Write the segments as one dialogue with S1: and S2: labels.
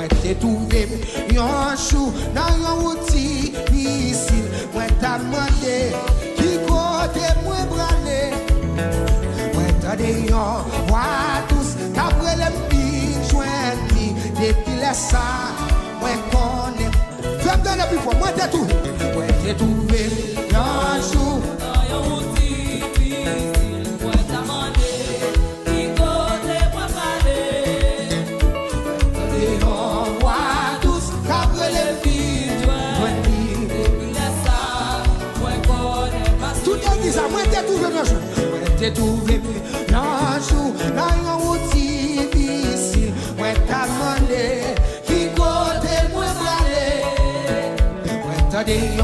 S1: Moi t'ai trouvé un chou dans un outil difficile. Moi t'as demandé qui côté moi brûler. Moi t'as dit on voit tous qu'après les filles joindre depuis les ça. Moi connais. Fais me donner plus fort. Moi t'ai trouvé. Moi t'ai trouvé un chou dans un outil difficile. Moi t'as demandé qui côté moi brûler. On voit tous qu'après les filles joindre depuis les ça. Moi connais. Tout le dit ça. Moi t'ai trouvé un chou. Moi t'ai trouvé un chou dans un outil difficile. Moi t'as demandé qui côté moi brûler. Moi t'as dit on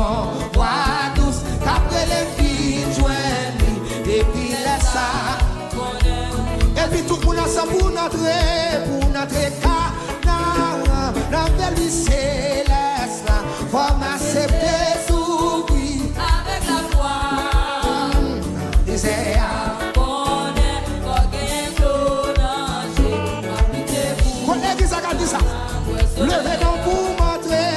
S1: voit tous qu'après les filles joindre depuis les ça. Et puis tout le monde ensemble pour notre cas. Dans la belle céleste, faut m'accepter sous lui avec la foi. Désert. Levez donc pour montrer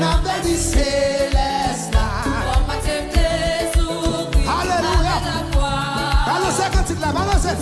S1: la belle céleste. Alléluia. Balancez quand il l'a balancé.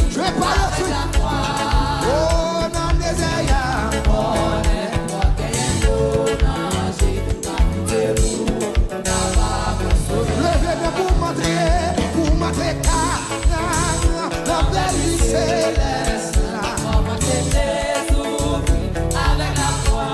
S1: Je vais pas le suite. Oh, non, levez-moi pour montrer la belle céleste. Avec la foi.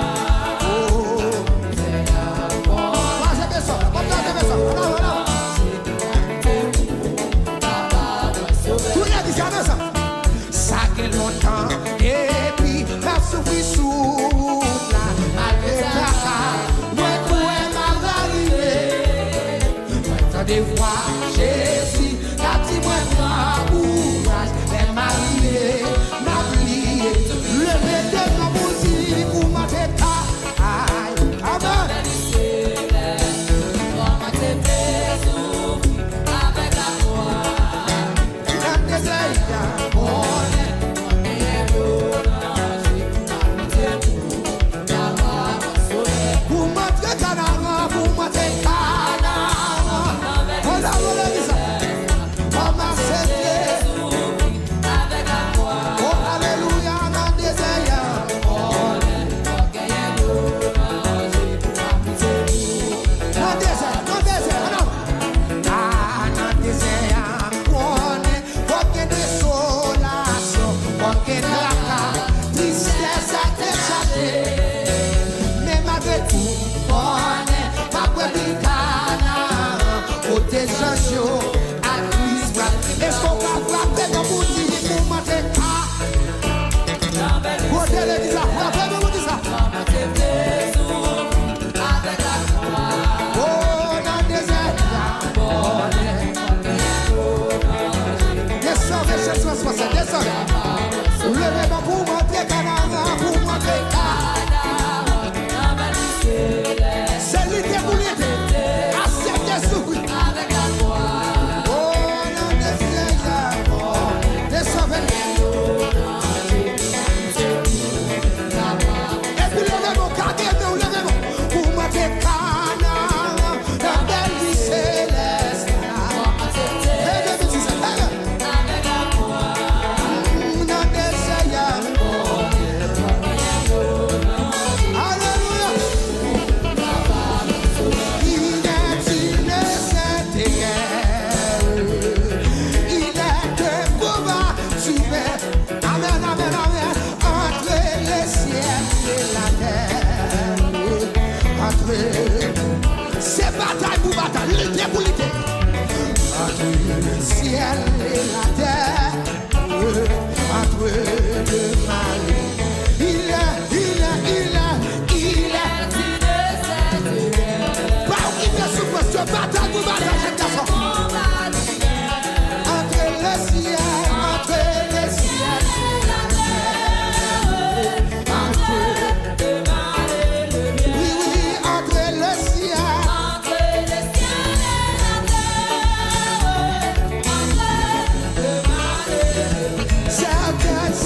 S1: Ça fait longtemps et puis la souffrir sous la malgré la moi pourrais mal arriver. Moi t'as des voix Jésus la dit moi courage elle m'a lié le mettre dans mon zizi pour m'attendre. Amen. C'est bataille pour bataille, lutter pour lutter. Entre le ciel et la terre, entre deux marées, il est. Pas qui te souffre, ce bataille pour bataille, j'aime ta sang. Entre le ciel et la terre, oui, entre le ciel. Certaines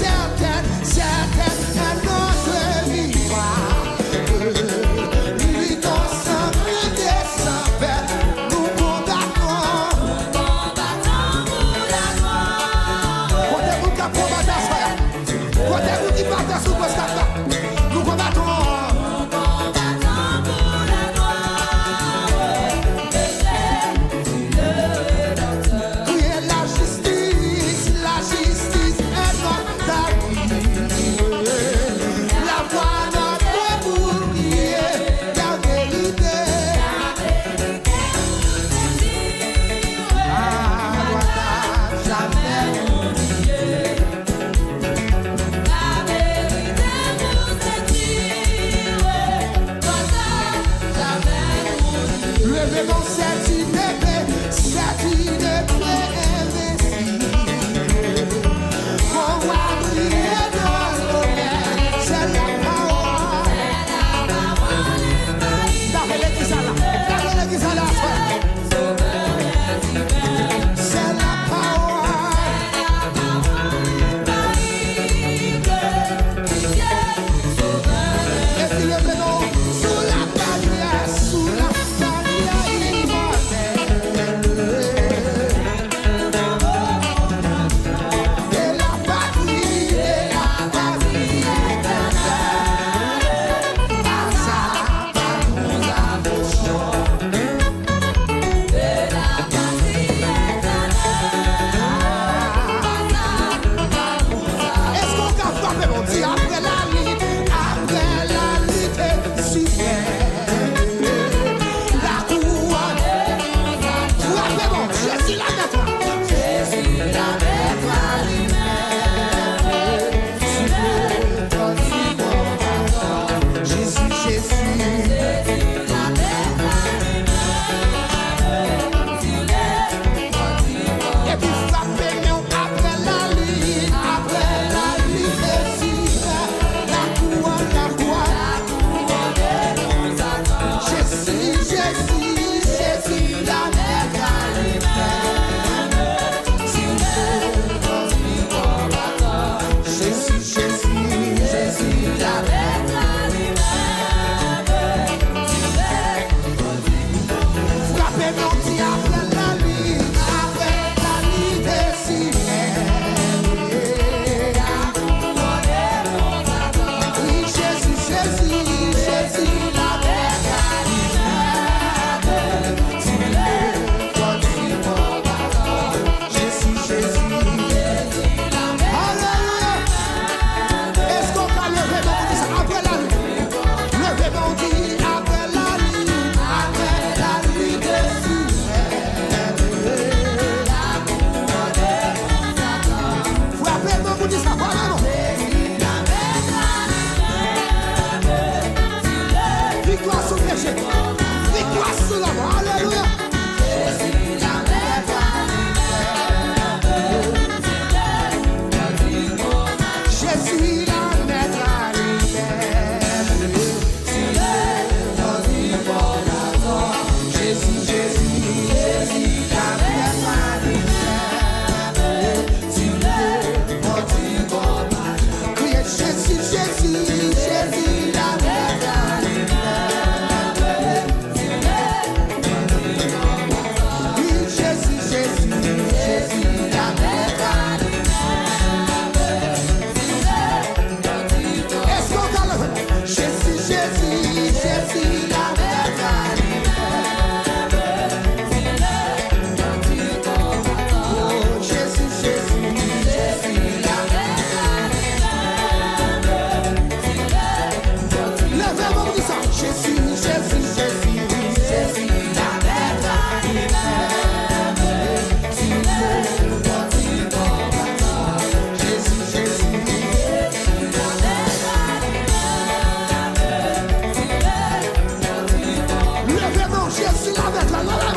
S1: sur la mettre là.